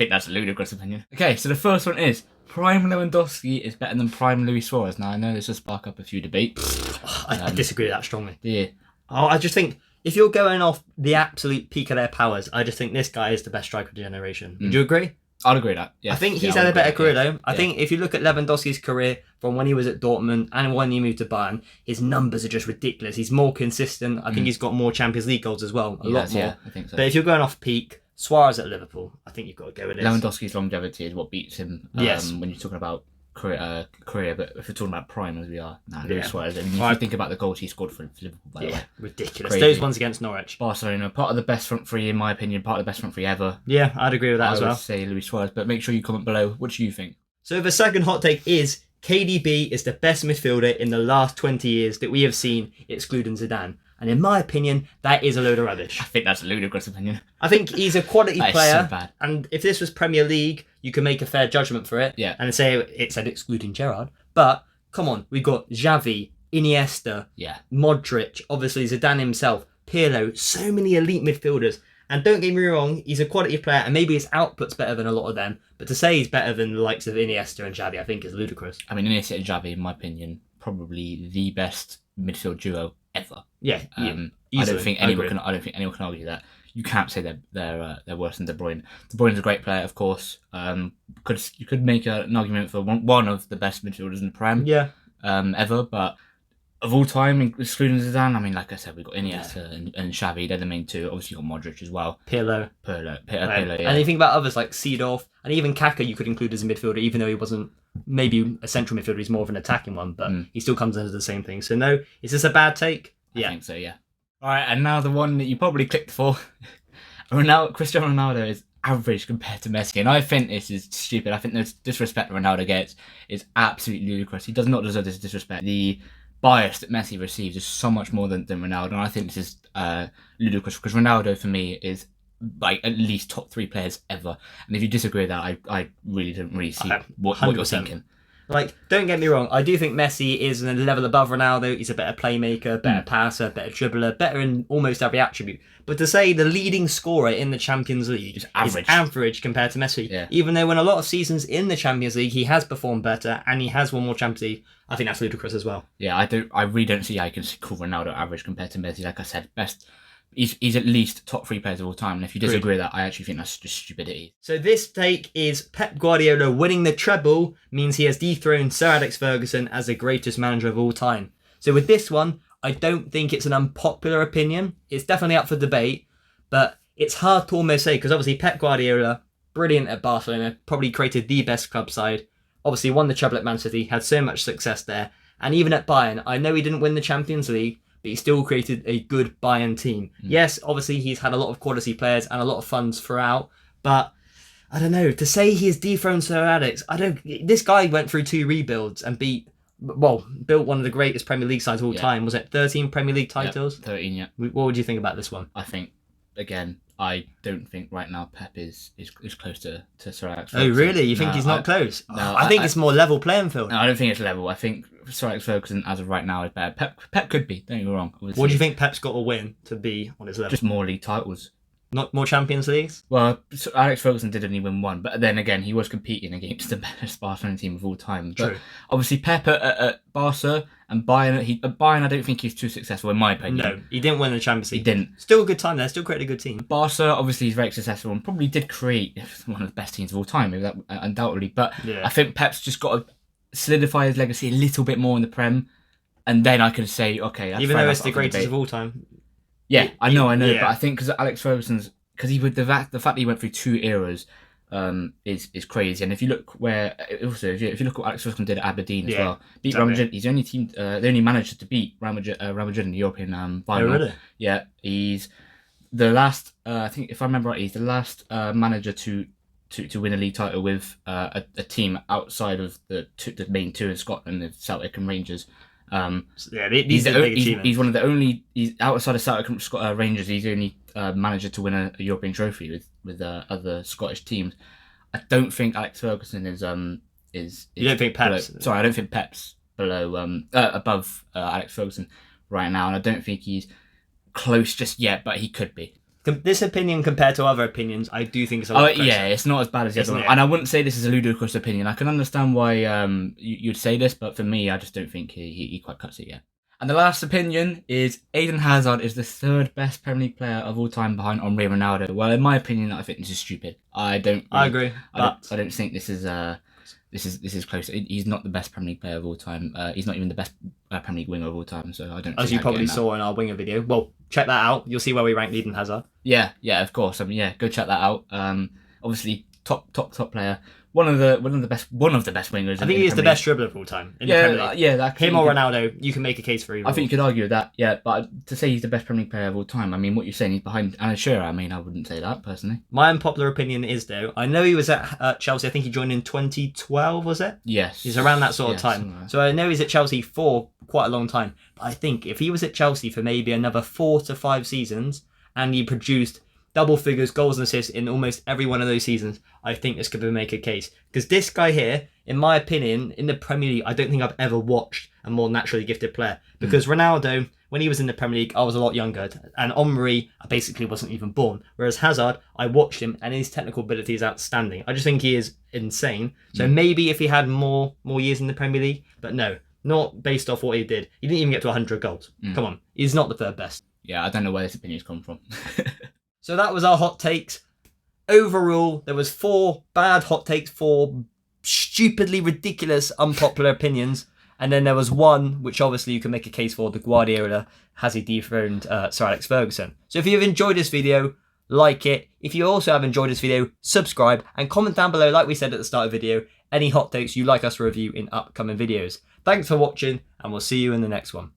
think that's a ludicrous opinion. Okay, so the first one is prime Lewandowski is better than prime Luis Suarez. Now I know this will spark up a few debates. I disagree with that strongly. Yeah. I just think if you're going off the absolute peak of their powers, I just think this guy is the best striker of the generation. Would you agree? I'd agree with that. Yeah. I think he's had a better career though. I think if you look at Lewandowski's career from when he was at Dortmund and when he moved to Bayern, his numbers are just ridiculous. He's more consistent. I think he's got more Champions League goals as well. A lot more. Yeah, I think so. But if you're going off peak, Suarez at Liverpool, I think you've got to go with this. Lewandowski's longevity is what beats him. Yes. When you're talking about career, but if we're talking about prime as we are, Luis Suarez. And if you think about the goals he scored for Liverpool, by the way, ridiculous. Crazy. Those ones against Norwich. Barcelona, part of the best front three in my opinion, part of the best front three ever. Yeah, I'd agree with that as well. I would say Luis Suarez, but make sure you comment below. What do you think? So the second hot take is KDB is the best midfielder in the last 20 years that we have seen, excluding Zidane. And in my opinion, that is a load of rubbish. I think that's a ludicrous opinion. I think he's a quality player. So bad. And if this was Premier League, you can make a fair judgment for it. Yeah. And say it said excluding Gerrard. But come on, we've got Xavi, Iniesta, Modric, obviously Zidane himself, Pirlo, so many elite midfielders. And don't get me wrong, he's a quality player and maybe his output's better than a lot of them. But to say he's better than the likes of Iniesta and Xavi, I think is ludicrous. I mean, Iniesta and Xavi, in my opinion, probably the best midfield duo ever. Yeah, I don't think anyone can argue that. You can't say they're worse than De Bruyne. De Bruyne's a great player, of course. You could make an argument for one of the best midfielders in the Prem. Ever, but of all time, excluding Zidane, I mean, like I said, we've got Iniesta and Xavi. They're the main two. Obviously, you've got Modric as well. Pirlo. Yeah. And you think about others like Seedorf and even Kaka. You could include as a midfielder, even though he wasn't maybe a central midfielder. He's more of an attacking one, but he still comes under the same thing. So no, is this a bad take? I think so. Yeah. All right, and now the one that you probably clicked for. Cristiano Ronaldo is average compared to Messi, and I think this is stupid. I think the disrespect Ronaldo gets is absolutely ludicrous. He does not deserve this disrespect. The bias that Messi receives is so much more than Ronaldo, and I think this is ludicrous because Ronaldo, for me, is like at least top 3 players ever. And if you disagree with that, I really don't really see what you're thinking. Like, don't get me wrong, I do think Messi is a level above Ronaldo. He's a better playmaker, better passer, better dribbler, better in almost every attribute. But to say the leading scorer in the Champions League is average compared to Messi, even though in a lot of seasons in the Champions League he has performed better and he has won more Champions League, I think that's ludicrous as well. Yeah, I really don't see how you can call Ronaldo average compared to Messi. Like I said, best. He's at least top 3 players of all time, and if you disagree with that, I actually think that's just stupidity. So this take is Pep Guardiola winning the treble means he has dethroned Sir Alex Ferguson as the greatest manager of all time. So with this one, I don't think it's an unpopular opinion. It's definitely up for debate, but it's hard to almost say, because obviously Pep Guardiola, brilliant at Barcelona, probably created the best club side, obviously won the treble at Man City, had so much success there, and even at Bayern, I know he didn't win the Champions League, but he still created a good Bayern team. Yes, obviously he's had a lot of quality players and a lot of funds throughout, but I don't know, to say he has dethroned Sir Alex, this guy went through 2 rebuilds and built one of the greatest Premier League sides of all time. Was it 13 Premier League titles? 13, yeah. What would you think about this one? I think, again, I don't think right now Pep is close to Sir Alex. Oh, really? You think he's not close? No, I think it's more level playing field. No, I don't think it's level. I think Sir Alex Ferguson, as of right now, is better. Pep could be, don't get me wrong. Obviously. What do you think Pep's got to win to be on his level? Just more league titles. Not more Champions Leagues? Well, Alex Ferguson did only win 1, but then again, he was competing against the best Barcelona team of all time. But True. Obviously, Pep at Barca and Bayern, at Bayern, I don't think he's too successful, in my opinion. No, he didn't win the Champions League. He didn't. Still a good time there, still created a good team. Barca, obviously, he's very successful and probably did create one of the best teams of all time, undoubtedly. But I think Pep's just got to solidify his legacy a little bit more in the Prem, and then I can say, okay, even though it's the greatest of all time. Yeah, I know, but I think because Alex Ferguson's, because the fact that he went through 2 eras is crazy. And if you look if you look what Alex Ferguson did at Aberdeen as well, beat Real Madrid. He's the only team, the only manager to beat Real Madrid in the European final. Oh, really? Yeah, he's the last. I think if I remember right, he's the last manager to win a league title with a team outside of the main 2 in Scotland, the Celtic and Rangers. He's one of the only. He's outside of Celtic and Rangers. He's the only manager to win a European trophy with other Scottish teams. I don't think Alex Ferguson is. You don't think Pep's? Sorry, I don't think Pep's above Alex Ferguson right now, and I don't think he's close just yet. But he could be. This opinion compared to other opinions, I do think it's a lot closer. Yeah, it's not as bad as the other Isn't one. it? And I wouldn't say this is a ludicrous opinion. I can understand why you'd say this, but for me, I just don't think he quite cuts it yet. And the last opinion is Eden Hazard is the third best Premier League player of all time behind Henry Ronaldo. Well, in my opinion, I think this is stupid. I agree. I don't think this is close. He's not the best Premier League player of all time. He's not even the best Premier League winger of all time. So I don't. As you probably saw in our winger video. Well, check that out. You'll see where we rank Eden Hazard. Yeah, of course. I mean, go check that out. Obviously, top player. One of the best wingers. I think he is the best dribbler of all time. In the Premier League. Him or Ronaldo, you can make a case for either. I think you could argue with that. Yeah, but to say he's the best Premier League player of all time, I mean, what you're saying, he's behind Alan Shearer. I mean, I wouldn't say that personally. My unpopular opinion is though, I know he was at Chelsea. I think he joined in 2012. Was it? Yes. He's around that sort of time. Right. So I know he's at Chelsea for quite a long time. But I think if he was at Chelsea for maybe another 4 to 5 seasons and he produced double figures, goals and assists in almost every one of those seasons, I think this could make a case. Because this guy here, in my opinion, in the Premier League, I don't think I've ever watched a more naturally gifted player. Because Ronaldo, when he was in the Premier League, I was a lot younger. And Henry, I basically wasn't even born. Whereas Hazard, I watched him and his technical ability is outstanding. I just think he is insane. So maybe if he had more years in the Premier League, but no, not based off what he did. He didn't even get to 100 goals. Come on, he's not the third best. Yeah, I don't know where this opinion's come from. So that was our hot takes. Overall, there was 4 bad hot takes, 4 stupidly ridiculous unpopular opinions, and then there was one which obviously you can make a case for, the Guardiola has he dethroned Sir Alex Ferguson. So if you've enjoyed this video, like it. If you also have enjoyed this video, subscribe and comment down below, like we said at the start of the video, any hot takes you'd like us to review in upcoming videos. Thanks for watching and we'll see you in the next one.